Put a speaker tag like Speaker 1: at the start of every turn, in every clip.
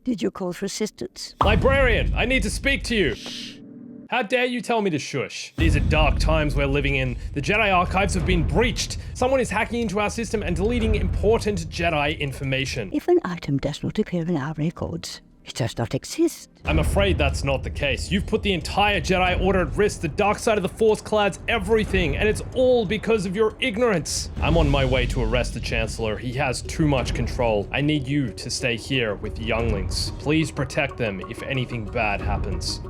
Speaker 1: Did you call for assistance?
Speaker 2: Librarian, I need to speak to you. How dare you tell me to shush? These are dark times we're living in. The Jedi archives have been breached. Someone is hacking into our system and deleting important Jedi information.
Speaker 1: If an item does not appear in our records, it does not exist.
Speaker 2: I'm afraid that's not the case. You've put the entire Jedi Order at risk. The dark side of the Force clads everything, and it's all because of your ignorance. I'm on my way to arrest the Chancellor. He has too much control. I need you to stay here with the younglings. Please protect them if anything bad happens.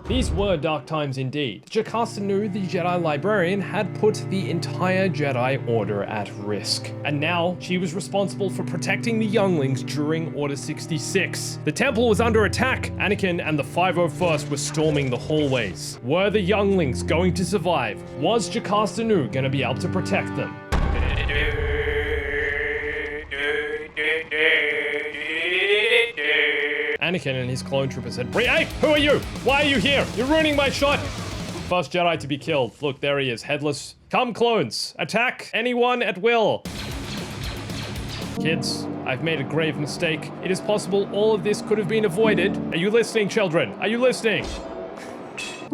Speaker 2: These were dark times indeed. Jocasta Nu, the Jedi Librarian, had put the entire Jedi Order at risk. And now, she was responsible for protecting the younglings during Order 66. The temple was under attack. Anakin and the 501st were storming the hallways. Were the younglings going to survive? Was Jocasta Nu going to be able to protect them? Anakin and his clone trooper said, "Hey, who are you? Why are you here? You're ruining my shot!" First Jedi to be killed. Look, there he is, headless. Come, clones. Attack anyone at will. Kids, I've made a grave mistake. It is possible all of this could have been avoided. Are you listening, children? Are you listening?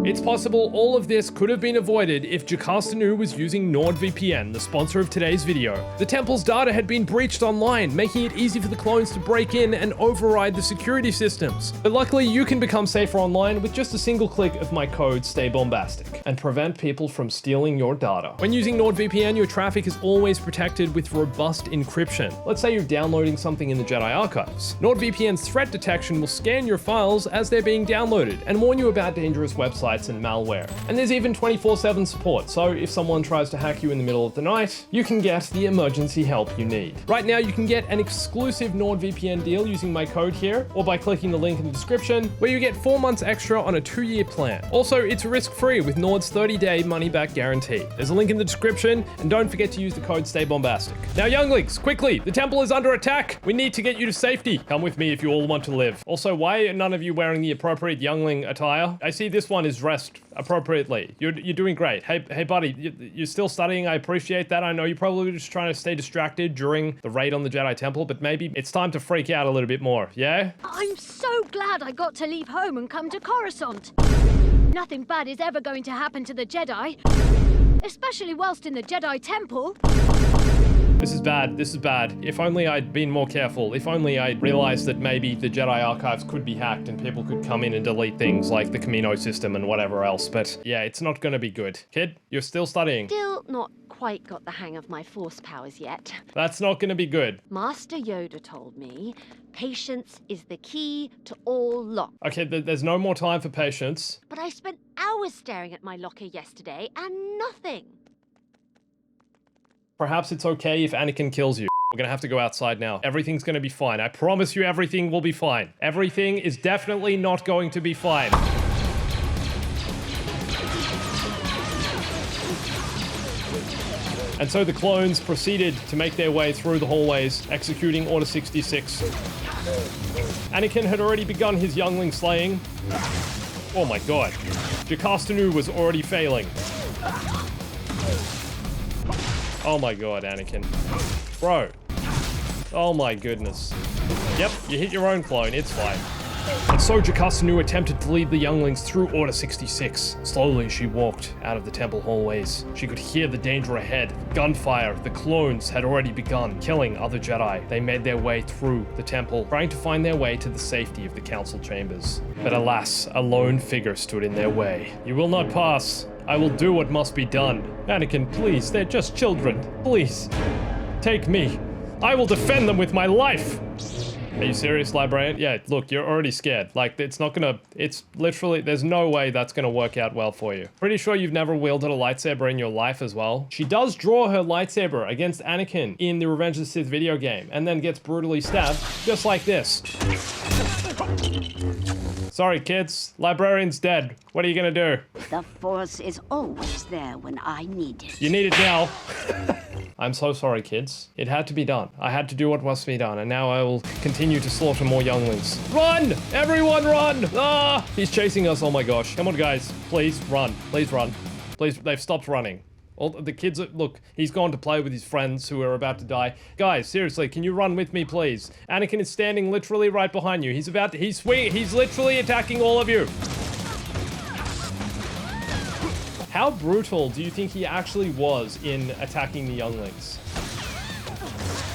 Speaker 2: It's possible all of this could have been avoided if Jocasta Nu was using NordVPN, the sponsor of today's video. The temple's data had been breached online, making it easy for the clones to break in and override the security systems. But luckily, you can become safer online with just a single click of my code STAYBOMBASTIC and prevent people from stealing your data. When using NordVPN, your traffic is always protected with robust encryption. Let's say you're downloading something in the Jedi archives. NordVPN's threat detection will scan your files as they're being downloaded and warn you about dangerous websites and malware. And there's even 24/7 support, so if someone tries to hack you in the middle of the night, you can get the emergency help you need. Right now, you can get an exclusive NordVPN deal using my code here, or by clicking the link in the description, where you get 4 months extra on a 2-year plan. Also, it's risk-free with Nord's 30-day money-back guarantee. There's a link in the description, and don't forget to use the code STAYBOMBASTIC. Now, younglings, quickly! The temple is under attack! We need to get you to safety! Come with me if you all want to live. Also, why are none of you wearing the appropriate youngling attire? I see this one is dressed appropriately. You're doing great. Hey buddy, you're still studying. I appreciate that. I know you're probably just trying to stay distracted during the raid on the Jedi Temple, but maybe it's time to freak out a little bit more, yeah?
Speaker 3: I'm so glad I got to leave home and come to Coruscant. Nothing bad is ever going to happen to the Jedi, especially whilst in the Jedi Temple.
Speaker 2: This is bad. This is bad. If only I'd been more careful. If only I'd realized that maybe the Jedi archives could be hacked and people could come in and delete things like the Camino system and whatever else. But yeah, it's not gonna be good. Kid, you're still studying.
Speaker 3: Still not quite got the hang of my force powers yet.
Speaker 2: That's not gonna be good.
Speaker 3: Master Yoda told me patience is the key to all locks.
Speaker 2: Okay, there's no more time for patience.
Speaker 3: But I spent hours staring at my locker yesterday and nothing.
Speaker 2: Perhaps it's okay if Anakin kills you. We're gonna have to go outside now. Everything's gonna be fine. I promise you everything will be fine. Everything is definitely not going to be fine. And so the clones proceeded to make their way through the hallways, executing Order 66. Anakin had already begun his youngling slaying. Oh my god. Jocasta Nu was already failing. Oh my god, Anakin. Bro. Oh my goodness. Yep, you hit your own clone, it's fine. And so Jocasta Nu attempted to lead the younglings through Order 66. Slowly, she walked out of the temple hallways. She could hear the danger ahead. Gunfire. The clones had already begun killing other Jedi. They made their way through the temple, trying to find their way to the safety of the council chambers. But alas, a lone figure stood in their way. You will not pass. I will do what must be done. Anakin, please, they're just children. Please, take me. I will defend them with my life. Are you serious, Librarian? Yeah, look, you're already scared. Like, it's not gonna... It's literally... There's no way that's gonna work out well for you. Pretty sure you've never wielded a lightsaber in your life as well. She does draw her lightsaber against Anakin in the Revenge of the Sith video game, and then gets brutally stabbed, just like this. Sorry, kids. Librarian's dead. What are you gonna do?
Speaker 1: The Force is always there when I need it.
Speaker 2: You need it now. I'm so sorry, kids. It had to be done. I had to do what must be done, and now I will continue to slaughter more younglings. Run! Everyone run! Ah! He's chasing us, oh my gosh. Come on, guys. Please, run. Please run. Please, they've stopped running. All the kids are, look, he's gone to play with his friends who are about to die. Guys, seriously, can you run with me, please? Anakin is standing literally right behind you. He's literally attacking all of you. How brutal do you think he actually was in attacking the younglings?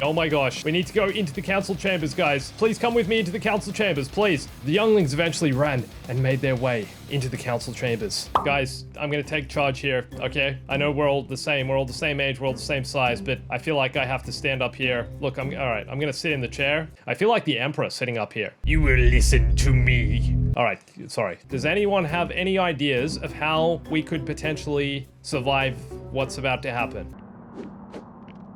Speaker 2: Oh my gosh, we need to go into the council chambers, guys. Please come with me into the council chambers, please. The younglings eventually ran and made their way into the council chambers. Guys, I'm gonna take charge here, okay? I know we're all the same age, we're all the same size, but I feel like I have to stand up here. Look, all right, I'm gonna sit in the chair. I feel like the Emperor sitting up here. You will listen to me. All right, sorry. Does anyone have any ideas of how we could potentially survive what's about to happen?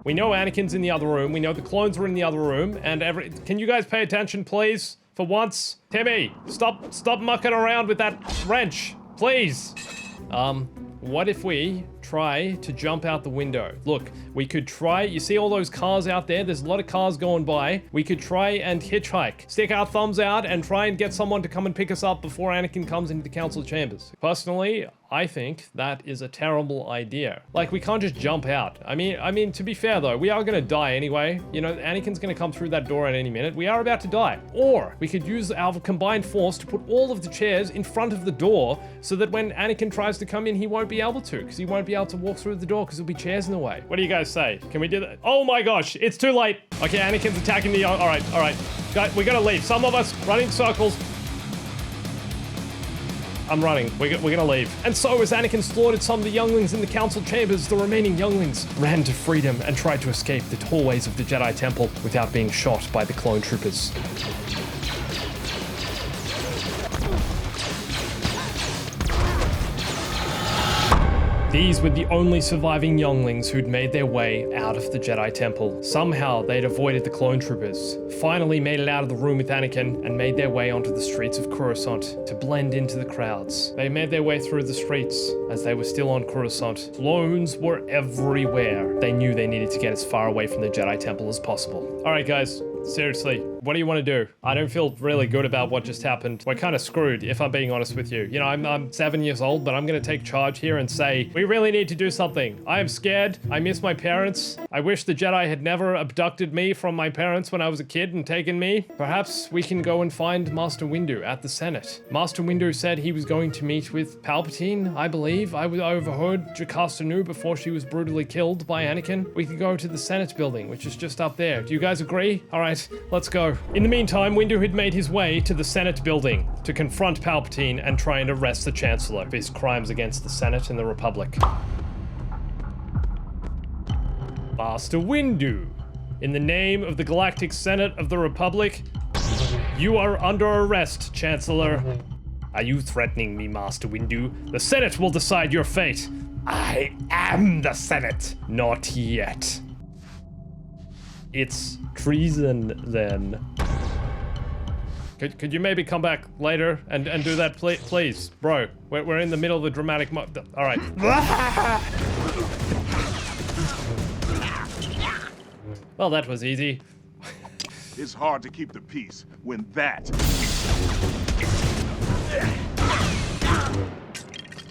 Speaker 2: We know Anakin's in the other room. We know the clones are in the other room. And can you guys pay attention, please? For once? Timmy, stop mucking around with that wrench. Please. What if we try to jump out the window? Look, we could try, you see all those cars out there? There's a lot of cars going by. We could try and hitchhike. Stick our thumbs out and try and get someone to come and pick us up before Anakin comes into the council chambers. Personally, I think that is a terrible idea. Like, we can't just jump out. I mean, to be fair though, we are gonna die anyway. You know, Anakin's gonna come through that door at any minute. We are about to die. Or we could use our combined force to put all of the chairs in front of the door so that when Anakin tries to come in, he won't be able to, because he won't be able to walk through the door because there'll be chairs in the way. What do you guys say? Can we do that? Oh my gosh, it's too late. Okay, Anakin's attacking the, all right. Guys, we gotta leave. Some of us run in circles. I'm running. We're gonna leave. And so as Anakin slaughtered some of the younglings in the council chambers, the remaining younglings ran to freedom and tried to escape the hallways of the Jedi Temple without being shot by the clone troopers. These were the only surviving younglings who'd made their way out of the Jedi Temple. Somehow they'd avoided the clone troopers, finally made it out of the room with Anakin, and made their way onto the streets of Coruscant to blend into the crowds. They made their way through the streets as they were still on Coruscant. Clones were everywhere. They knew they needed to get as far away from the Jedi Temple as possible. All right, guys. Seriously, what do you want to do? I don't feel really good about what just happened. We're kind of screwed, if I'm being honest with you. You know, I'm 7 years old, but I'm going to take charge here and say, we really need to do something. I am scared. I miss my parents. I wish the Jedi had never abducted me from my parents when I was a kid and taken me. Perhaps we can go and find Master Windu at the Senate. Master Windu said he was going to meet with Palpatine, I believe. I overheard Jocasta Nu before she was brutally killed by Anakin. We could go to the Senate building, which is just up there. Do you guys agree? All right. Let's go. In the meantime, Windu had made his way to the Senate building to confront Palpatine and try and arrest the Chancellor for his crimes against the Senate and the Republic. Master Windu, in the name of the Galactic Senate of the Republic, you are under arrest, Chancellor. Are you threatening me, Master Windu? The Senate will decide your fate. I am the Senate. Not yet. It's treason, then. Could you maybe come back later and do that, please? Bro, we're in the middle of a dramatic all right. Well, that was easy.
Speaker 4: It's hard to keep the peace when that...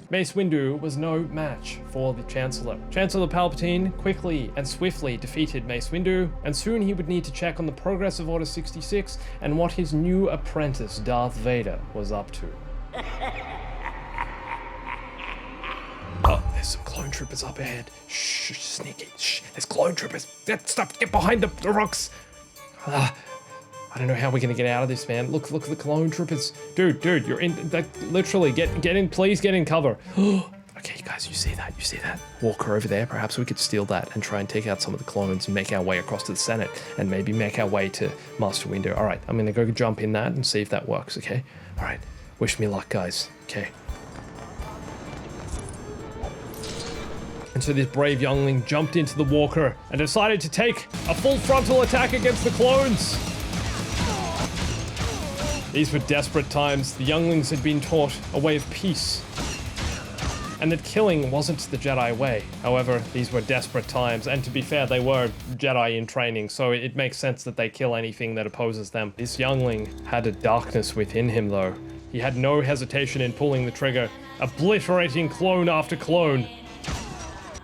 Speaker 2: Mace Windu was no match for the Chancellor. Chancellor Palpatine quickly and swiftly defeated Mace Windu, and soon he would need to check on the progress of Order 66 and what his new apprentice, Darth Vader, was up to. Oh, there's some clone troopers up ahead. Shh, sneaky. Shh, there's clone troopers. Stop, get behind the rocks. I don't know how we're gonna get out of this, man. Look at the clone troopers. Dude, you're in, literally, get in, please get in cover. Okay, guys, you see that? Walker over there, perhaps we could steal that and try and take out some of the clones and make our way across to the Senate and maybe make our way to Master Windu. All right, I'm gonna go jump in that and see if that works, okay? All right, wish me luck, guys, okay? And so this brave youngling jumped into the walker and decided to take a full frontal attack against the clones. These were desperate times. The younglings had been taught a way of peace, and that killing wasn't the Jedi way. However, these were desperate times, and to be fair, they were Jedi in training, so it makes sense that they kill anything that opposes them. This youngling had a darkness within him, though. He had no hesitation in pulling the trigger, obliterating clone after clone.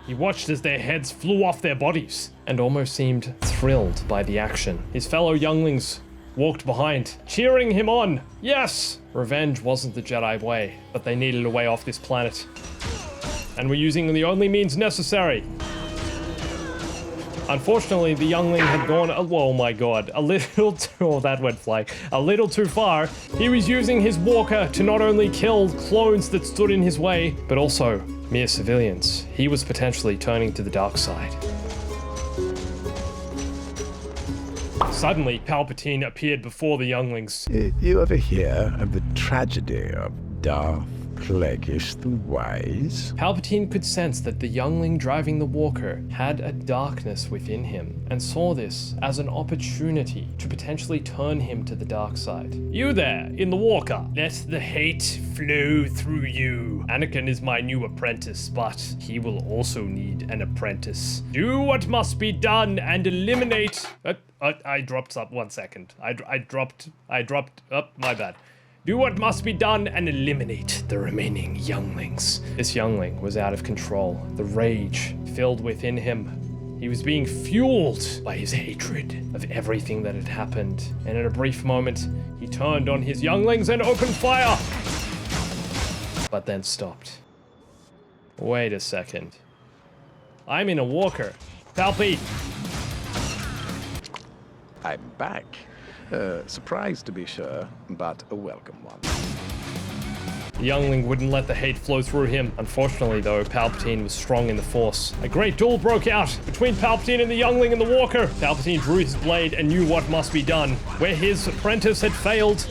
Speaker 2: He watched as their heads flew off their bodies and almost seemed thrilled by the action. His fellow younglings walked behind, cheering him on. Yes! Revenge wasn't the Jedi way, but they needed a way off this planet. And were using the only means necessary. Unfortunately, the youngling had gone, oh my god, a little too, oh that went flying, a little too far. He was using his walker to not only kill clones that stood in his way, but also mere civilians. He was potentially turning to the dark side. Suddenly, Palpatine appeared before the younglings.
Speaker 5: You ever hear of the tragedy of Darth Plagueis the Wise?
Speaker 2: Palpatine could sense that the youngling driving the walker had a darkness within him, and saw this as an opportunity to potentially turn him to the dark side. You there, in the walker, let the hate flow through you. Anakin is my new apprentice, but he will also need an apprentice. Do what must be done and eliminate... I dropped up 1 second. I dropped, my bad. Do what must be done and eliminate the remaining younglings. This youngling was out of control. The rage filled within him. He was being fueled by his hatred of everything that had happened. And in a brief moment, he turned on his younglings and opened fire! But then stopped. Wait a second. I'm in a walker. Palpy!
Speaker 5: I'm back. Surprised to be sure, but a welcome one.
Speaker 2: The youngling wouldn't let the hate flow through him. Unfortunately, though, Palpatine was strong in the Force. A great duel broke out between Palpatine and the youngling and the walker. Palpatine drew his blade and knew what must be done. Where his apprentice had failed,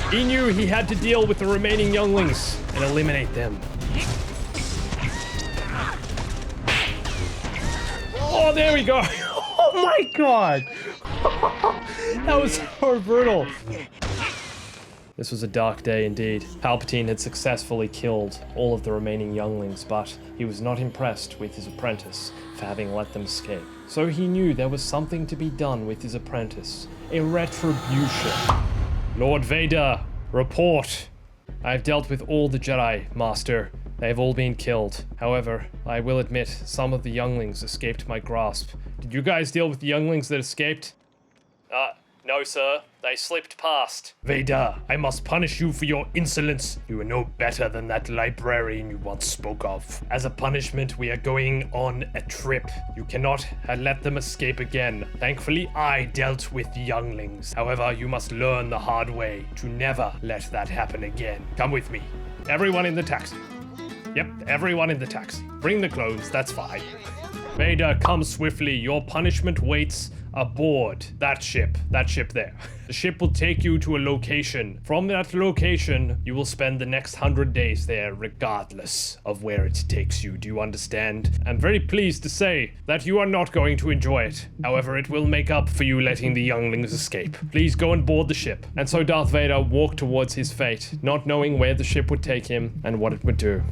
Speaker 2: he knew he had to deal with the remaining younglings and eliminate them. Oh, there we go. Oh my god. That was so brutal. This was a dark day indeed. Palpatine had successfully killed all of the remaining younglings, but he was not impressed with his apprentice for having let them escape. So he knew there was something to be done with his apprentice. A retribution. Lord Vader, report. I've dealt with all the Jedi, Master. They have all been killed. However, I will admit, some of the younglings escaped my grasp. Did you guys deal with the younglings that escaped? No, sir. They slipped past. Vader, I must punish you for your insolence. You are no better than that librarian you once spoke of. As a punishment, we are going on a trip. You cannot let them escape again. Thankfully, I dealt with the younglings. However, you must learn the hard way to never let that happen again. Come with me. Everyone in the taxi. Yep, everyone in the taxi. Bring the clothes, that's fine. Vader, come swiftly. Your punishment waits aboard that ship there. The ship will take you to a location. From that location, you will spend the next 100 days there, regardless of where it takes you. Do you understand? I'm very pleased to say that you are not going to enjoy it. However, it will make up for you letting the younglings escape. Please go and board the ship. And so Darth Vader walked towards his fate, not knowing where the ship would take him and what it would do.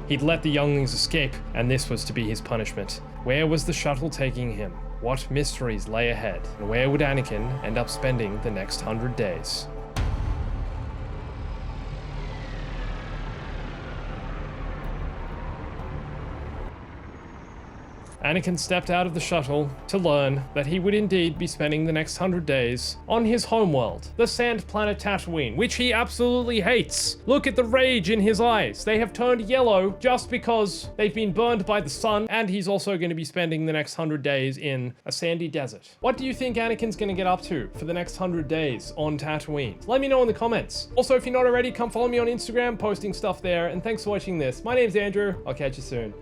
Speaker 2: He'd let the younglings escape, and this was to be his punishment. Where was the shuttle taking him? What mysteries lay ahead? And where would Anakin end up spending the next 100 days? Anakin stepped out of the shuttle to learn that he would indeed be spending the next 100 days on his homeworld, the sand planet Tatooine, which he absolutely hates. Look at the rage in his eyes. They have turned yellow just because they've been burned by the sun, and he's also going to be spending the next 100 days in a sandy desert. What do you think Anakin's going to get up to for the next 100 days on Tatooine? Let me know in the comments. Also, if you're not already, come follow me on Instagram, posting stuff there, and thanks for watching this. My name's Andrew. I'll catch you soon.